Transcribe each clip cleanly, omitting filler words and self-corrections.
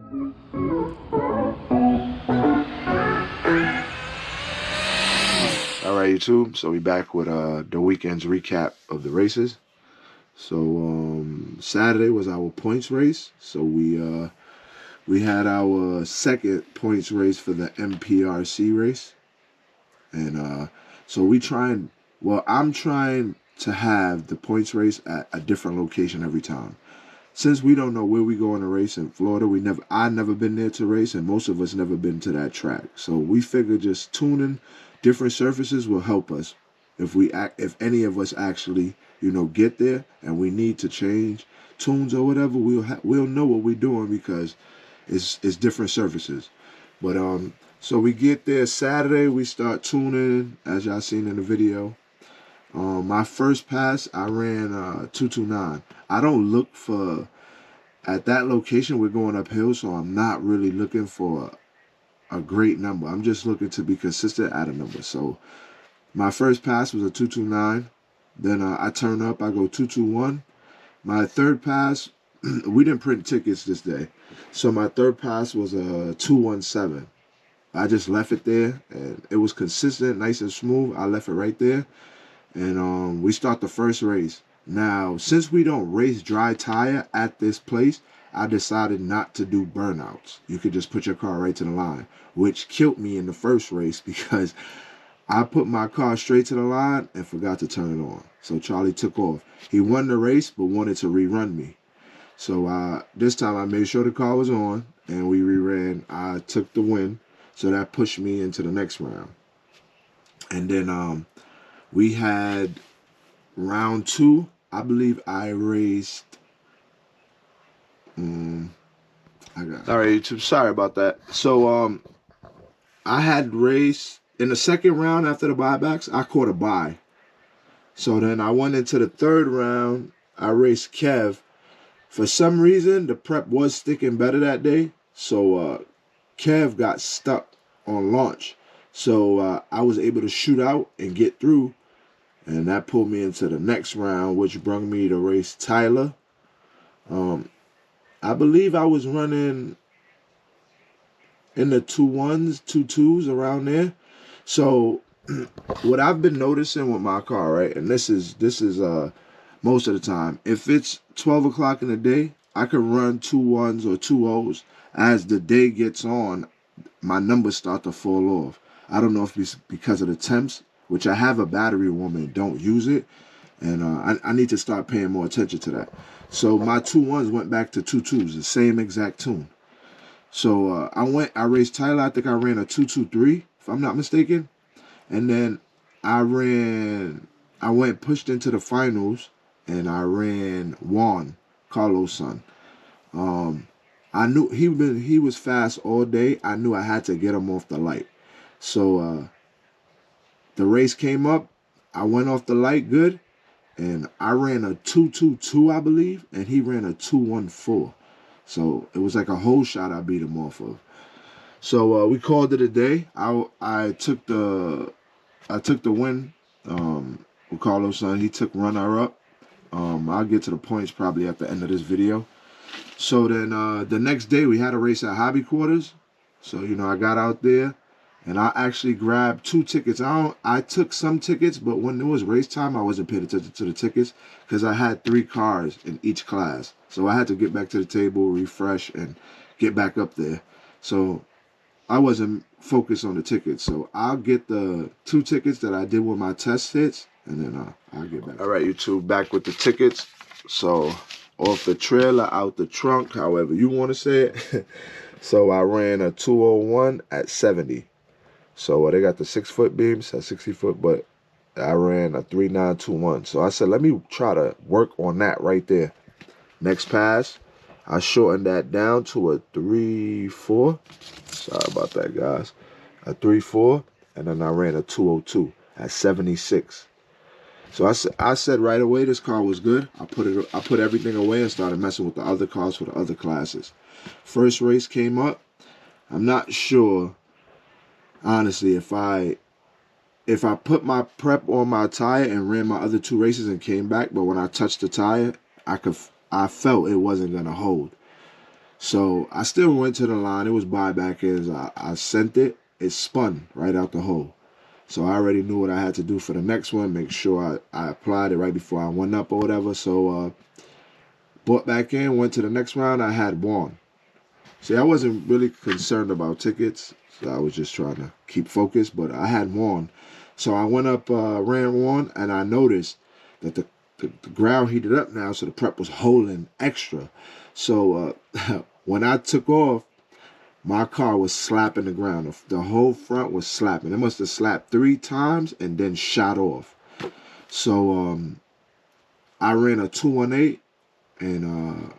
All right, YouTube. So we back with the weekend's recap of the races. So Saturday was our points race. So we had our second points race for the MPRC race, and so we trying. Well, I'm trying to have the points race at a different location every time. Since we don't know where we go on a race in Florida, I never been there to race, and most of us never been to that track. So we figure just tuning different surfaces will help us if any of us actually get there and we need to change tunes or whatever, we'll know what we're doing because it's different surfaces. But so we get there Saturday, we start tuning as y'all seen in the video. My first pass I ran 229. I don't look for at that location. We're going uphill, so I'm not really looking for a great number. I'm just looking to be consistent at a number. So my first pass was a 229. Then I turn up, I go 221. My third pass, we didn't print tickets this day, so my third pass was a 217. I just left it there, and it was consistent, nice and smooth. I left it right there, and we start the first race. Now, since we don't race dry tire at this place, I decided not to do burnouts. You could just put your car right to the line, which killed me in the first race because I put my car straight to the line and forgot to turn it on. So Charlie took off. He won the race but wanted to rerun me. So this time I made sure the car was on and we reran. I took the win. So that pushed me into the next round. And then we had round 2. I believe I raced. All right, YouTube. Sorry about that. So I had raced in the second round after the buybacks. I caught a bye. So then I went into the third round. I raced Kev. For some reason, the prep was sticking better that day. So Kev got stuck on launch. So I was able to shoot out and get through. And that pulled me into the next round, which brought me to race Tyler. I believe I was running in the 2-1s, 2-2s around there. So what I've been noticing with my car, right, and this is most of the time, if it's 12 o'clock in the day, I can run 2-1s or 2-0s. As the day gets on, my numbers start to fall off. I don't know if it's because of the temps, which I have a battery warmer and don't use it, and I need to start paying more attention to that. So my 2-1s went back to 2-2s, the same exact tune. So I raced Tyler. I think I ran a 2-2-3, if I'm not mistaken. And then I went pushed into the finals, and I ran Juan, Carlos' son. I knew he was fast all day. I knew I had to get him off the light. So the race came up. I went off the light good, and I ran a 2-2-2, I believe, and he ran a 2-1-4. So it was like a whole shot I beat him off of. So we called it a day. I took the win. With Carlos' son, he took runner up. I'll get to the points probably at the end of this video. So then the next day we had a race at Hobby Quarters. So I got out there and I actually grabbed 2 tickets. I took some tickets, but when it was race time, I wasn't paying attention to the tickets because I had 3 cars in each class. So I had to get back to the table, refresh, and get back up there. So I wasn't focused on the tickets. So I'll get the 2 tickets that I did with my test hits, and then I'll get back. All right, YouTube, back with the tickets. So off the trailer, out the trunk, however you want to say it. So I ran a 201 at 70. So they got the 6-foot beams at 60 foot, but I ran a 3921. So I said, let me try to work on that right there. Next pass, I shortened that down to a 3-4. Sorry about that, guys. A 3-4, and then I ran a 202 at 76. So I said right away this car was good. I put everything away and started messing with the other cars for the other classes. First race came up. I'm not sure, honestly, if I put my prep on my tire and ran my other 2 races and came back, but when I touched the tire, I felt it wasn't gonna hold. So I still went to the line. It was buyback ends. I sent it. It spun right out the hole. So I already knew what I had to do for the next one. Make sure I applied it right before I went up or whatever. So bought back in, went to the next round. I had won. See, I wasn't really concerned about tickets. So I was just trying to keep focused. But I had won. So I went up, ran one, and I noticed that the ground heated up now. So the prep was holding extra. So when I took off, my car was slapping the ground. The whole front was slapping. It must have slapped 3 times and then shot off. So I ran a 218 and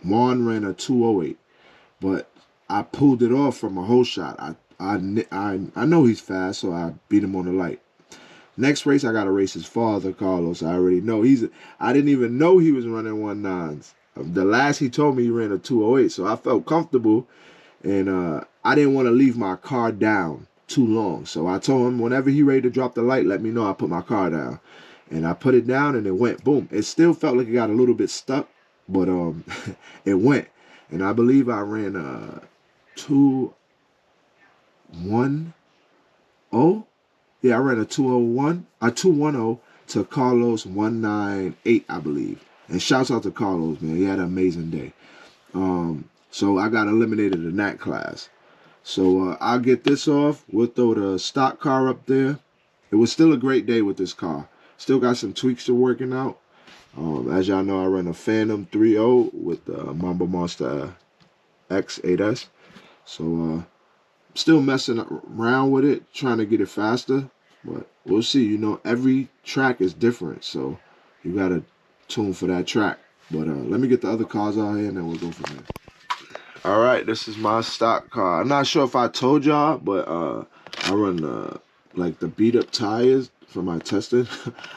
Juan ran a 208. But I pulled it off from a whole shot. I know he's fast, so I beat him on the light. Next race, I got to race his father, Carlos. I already know. I didn't even know he was running 19s. The last he told me he ran a 208, so I felt comfortable. And I didn't want to leave my car down too long. So I told him whenever he ready to drop the light, let me know. I put my car down. And I put it down and it went. Boom. It still felt like it got a little bit stuck, but it went. And I believe I ran 210. Yeah, I ran a 201, a 210 to Carlos 198, I believe. And shouts out to Carlos, man. He had an amazing day. So I got eliminated in that class. So I'll get this off. We'll throw the stock car up there. It was still a great day with this car. Still got some tweaks to working out. As y'all know, I run a Phantom 3.0 with the Mamba Monster X8S. So still messing around with it, trying to get it faster. But we'll see. You know, every track is different. So you got to tune for that track. But let me get the other cars out here and then we'll go from there. All right, this is my stock car. I'm not sure if I told y'all, but I run like the beat up tires for my testing.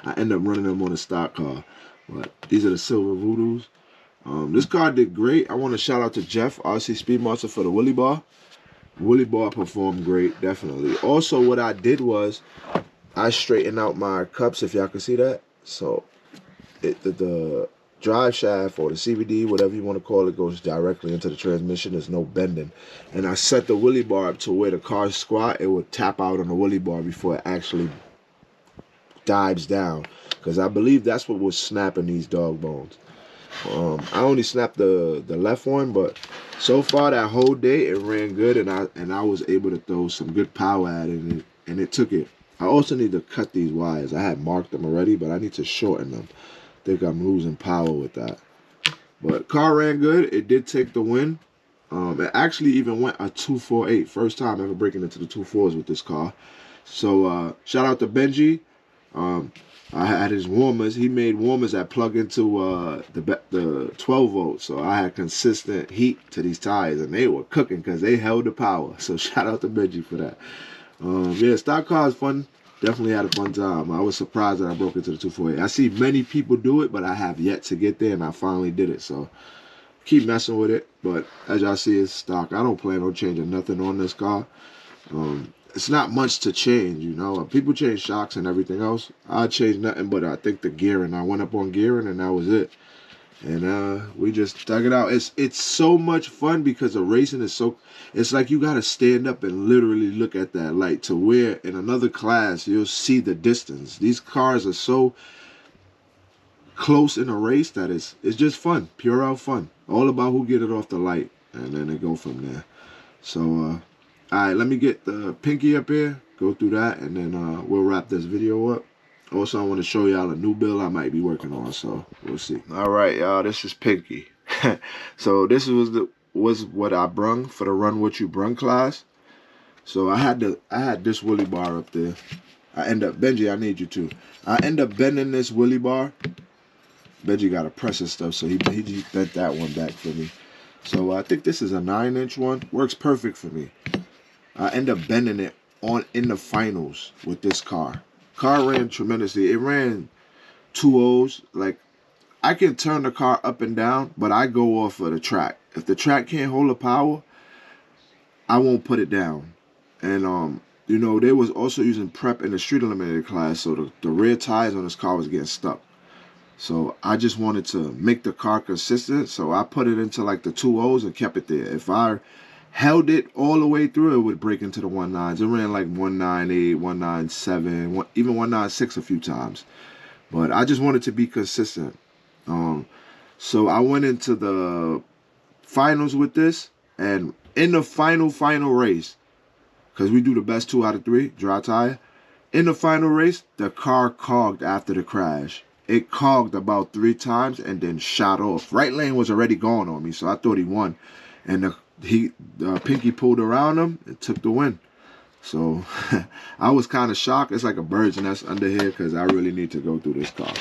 I end up running them on a stock car. But these are the Silver Voodoos. This car did great. I want to shout out to Jeff, RC Speedmaster, for the Willy Bar. Willy Bar performed great, definitely. Also, what I did was I straightened out my cups, if y'all can see that. So the drive shaft or the CVD, whatever you want to call it, goes directly into the transmission. There's no bending. And I set the Willy Bar up to where the car squat, it would tap out on the Willy Bar before it actually dives down. Because I believe that's what was snapping these dog bones. I only snapped the left one, but so far that whole day it ran good, and I was able to throw some good power at it, and it took it. I also need to cut these wires. I had marked them already, but I need to shorten them. I think I'm losing power with that. But car ran good. It did take the win. It actually even went a 248. First time ever breaking into the 2.4s with this car. So shout out to Benji. I had his warmers. He made warmers that plug into the 12 volts. So I had consistent heat to these tires, and they were cooking because they held the power. So shout out to Benji for that. Yeah, stock car is fun. Definitely had a fun time. I was surprised that I broke into the 248. I see many people do it, but I have yet to get there, and I finally did it. So keep messing with it. But as y'all see, it's stock. I don't plan on changing nothing on this car. It's not much to change, you know. People change shocks and everything else. I changed nothing but I think the gearing. I went up on gearing and that was it. And we just dug it out. It's so much fun because the racing is so. It's like you gotta stand up and literally look at that light to where in another class you'll see the distance. These cars are so close in a race that it's just fun, pure out fun. All about who get it off the light, and then they go from there. So. All right, let me get the Pinky up here, go through that, and then we'll wrap this video up. Also, I want to show y'all a new build I might be working on, so we'll see. All right, y'all, this is Pinky. So this was what I brung for the Run What You Brung class. So I had this Willy Bar up there. Benji, I need you too. I end up bending this Willy Bar. Benji got to press his stuff, so he bent that one back for me. So I think this is a 9-inch one. Works perfect for me. I end up bending it in the finals with this car. Car ran tremendously. It ran 2.0s. Like, I can turn the car up and down, but I go off of the track. If the track can't hold the power, I won't put it down. And you know, they was also using prep in the street eliminator class, so the rear tires on this car was getting stuck. So I just wanted to make the car consistent. So I put it into like the 2.0s and kept it there. If I held it all the way through, it would break into the 1.9s. It ran like 1.98, 1.97, even 1.96 a few times. But I just wanted to be consistent. So I went into the finals with this, and in the final race, because we do the best 2 out of 3 dry tire. In the final race, the car cogged after the crash. It cogged about 3 times and then shot off. Right lane was already gone on me, so I thought he won. And the Pinky pulled around him and took the win. So I was kind of shocked. It's like a bird's nest under here because I really need to go through this car.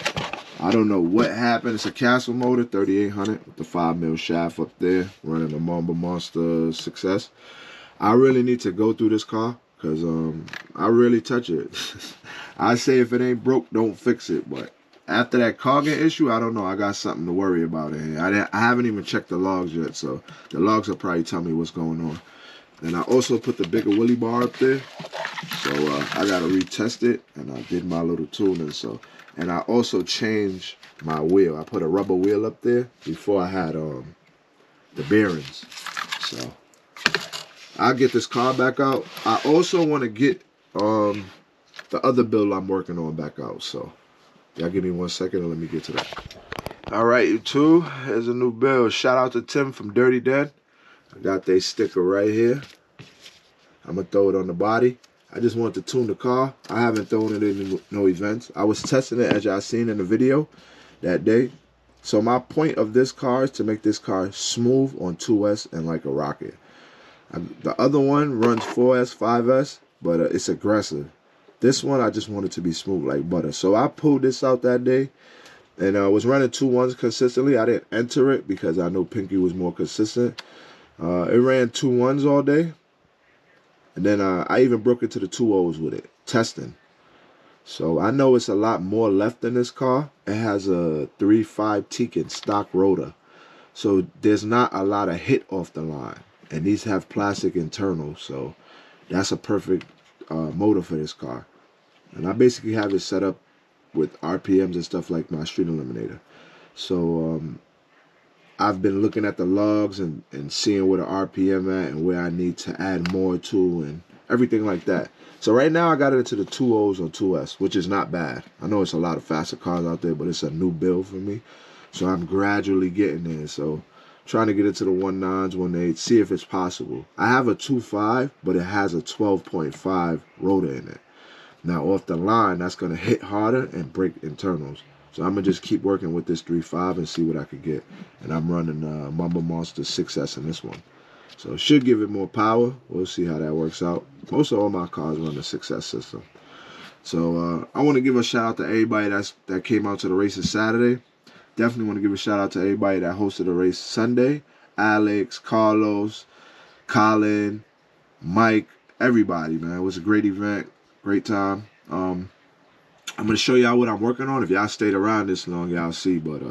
I don't know what happened. It's a Castle motor, 3800 with the 5mm shaft up there, running the Mamba Monster Success. I really need to go through this car because I really touch it. I say if it ain't broke, don't fix it. But after that cogging issue, I don't know. I got something to worry about in here. I haven't even checked the logs yet, so the logs will probably tell me what's going on. And I also put the bigger wheelie bar up there, so I gotta retest it. And I did my little tuning. And I also changed my wheel. I put a rubber wheel up there before I had the bearings. So I'll get this car back out. I also want to get the other build I'm working on back out. So y'all give me 1 second and let me get to that. All right, YouTube, here's a new build. Shout out to Tim from Dirty Den. I got their sticker right here. I'm going to throw it on the body. I just want to tune the car. I haven't thrown it in no events. I was testing it as y'all seen in the video that day. So my point of this car is to make this car smooth on 2S and like a rocket. The other one runs 4S, 5S, but it's aggressive. This one, I just want it to be smooth like butter. So I pulled this out that day, and I was running 2.1s consistently. I didn't enter it because I know Pinky was more consistent. It ran 2.1s all day, and then I even broke into the 2.0s with it, testing. So I know it's a lot more left in this car. It has a 3.5 Tekin stock rotor, so there's not a lot of hit off the line. And these have plastic internals, so that's a perfect motor for this car. And I basically have it set up with RPMs and stuff like my Street Eliminator. So I've been looking at the logs and seeing where the RPM at and where I need to add more to and everything like that. So right now I got it into the 2.0s on 2S, which is not bad. I know it's a lot of faster cars out there, but it's a new build for me. So I'm gradually getting there. So trying to get into the 1.9s, 1.8s, see if it's possible. I have a 2.5, but it has a 12.5 rotor in it. Now off the line, that's going to hit harder and break internals. So I'm going to just keep working with this 3.5 and see what I could get. And I'm running Mamba Monster 6S in this one. So it should give it more power. We'll see how that works out. Most of all my cars run the 6S system. So I want to give a shout out to everybody that came out to the races Saturday. Definitely want to give a shout out to everybody that hosted the race Sunday. Alex, Carlos, Colin, Mike, everybody, man. It was a great event, great time. I'm going to show y'all what I'm working on. If y'all stayed around this long, y'all see. But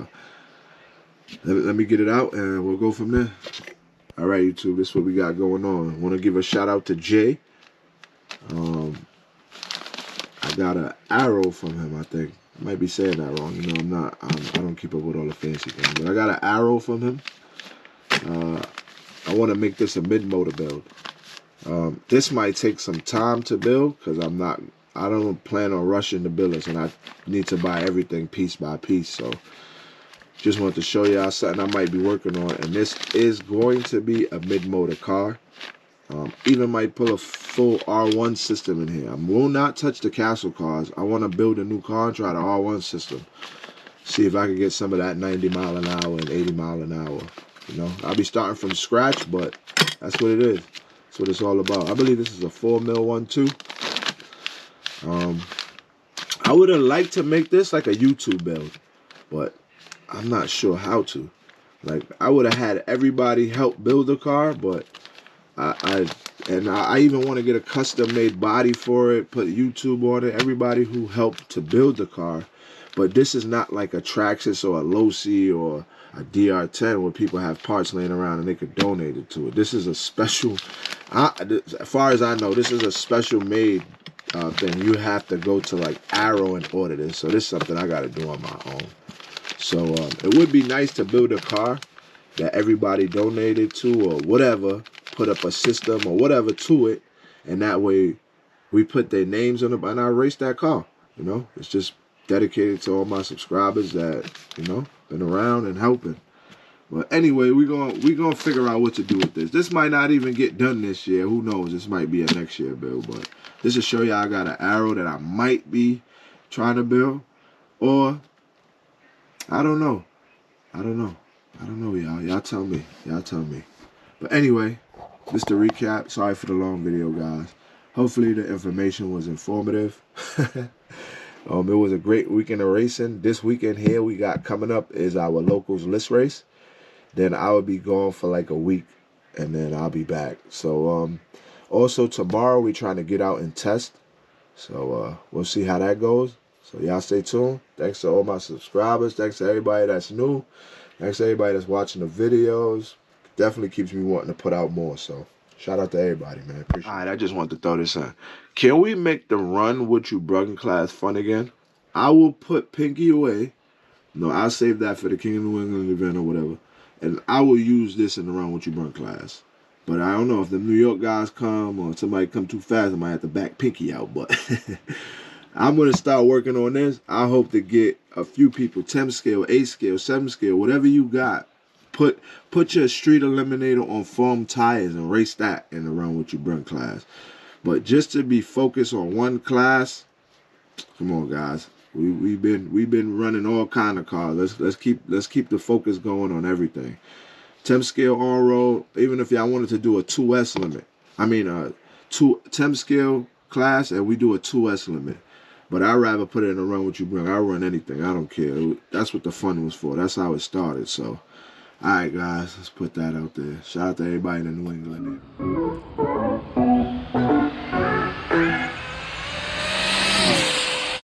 let me get it out and we'll go from there. All right, YouTube, this is what we got going on. I want to give a shout out to Jay. I got an arrow from him, I think. I might be saying that wrong. You know, I'm not. I don't keep up with all the fancy things. But I got an arrow from him. I want to make this a mid-motor build. This might take some time to build because I don't plan on rushing the builders, and I need to buy everything piece by piece. So just wanted to show y'all something I might be working on. And this is going to be a mid-motor car. Even might pull a full R1 system in here. I will not touch the Castle cars. I want to build a new car and try the R1 system. See if I can get some of that 90 mile an hour and 80 mile an hour. You know, I'll be starting from scratch, but that's what it is. That's what it's all about. I believe this is a 4mm one too. I would have liked to make this like a YouTube build, but I'm not sure how to. Like, I would have had everybody help build the car, but I even want to get a custom-made body for it, put YouTube on it, everybody who helped to build the car. But this is not like a Traxxas or a Losi or a DR10 where people have parts laying around and they could donate it to it. This is a special, as far as I know, this is a special made thing. You have to go to like Arrow and order this. So this is something I got to do on my own. So it would be nice to build a car that everybody donated to or whatever, put up a system or whatever to it, and that way we put their names on it and I race that car. You know, it's just dedicated to all my subscribers that, you know, been around and helping. But anyway, we gonna figure out what to do with this. This might not even get done this year. Who knows? This might be a next year build. But this will show y'all I got an arrow that I might be trying to build. Or, I don't know. I don't know. I don't know, y'all. Y'all tell me. Y'all tell me. But anyway, just to recap. Sorry for the long video, guys. Hopefully the information was informative. It was a great weekend of racing. This weekend here we got coming up is our locals list race. Then I will be gone for like a week, and then I'll be back. So also tomorrow we trying to get out and test. So we'll see how that goes. So y'all stay tuned. Thanks to all my subscribers. Thanks to everybody that's new. Thanks to everybody that's watching the videos. Definitely keeps me wanting to put out more. So shout out to everybody, man. Appreciate it. All right, I just want to throw this in. Can we make the run with you brung class fun again? I will put Pinky away. No, I'll save that for the King of New England event or whatever. And I will use this in the run with you brung class. But I don't know if the New York guys come or somebody come too fast, I might have to back Pinky out. But I'm going to start working on this. I hope to get a few people, 10 scale, 8 scale, 7 scale, whatever you got. Put your street eliminator on foam tires and race that in the run with your brung class. But just to be focused on one class, come on, guys. We've been running all kind of cars. Let's keep the focus going on everything. 10 scale on road. Even if y'all wanted to do a 2S limit, I mean 10 scale class, and we do a 2S limit. But I'd rather put it in a run with you brung. I'll run anything. I don't care. That's what the fun was for. That's how it started. So, all right, guys, let's put that out there. Shout out to everybody in New England.